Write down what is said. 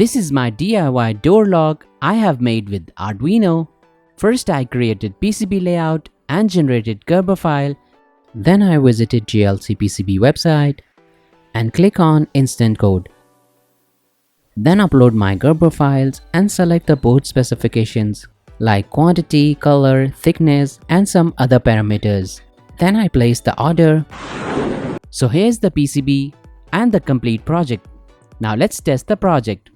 This is my DIY door lock I have made with Arduino. First I created PCB layout and generated Gerber file. Then I visited GLC PCB website and click on Instant Code. Then upload my Gerber files and select the board specifications like quantity, color, thickness and some other parameters. Then I place the order. So here's the PCB and the complete project. Now let's test the project.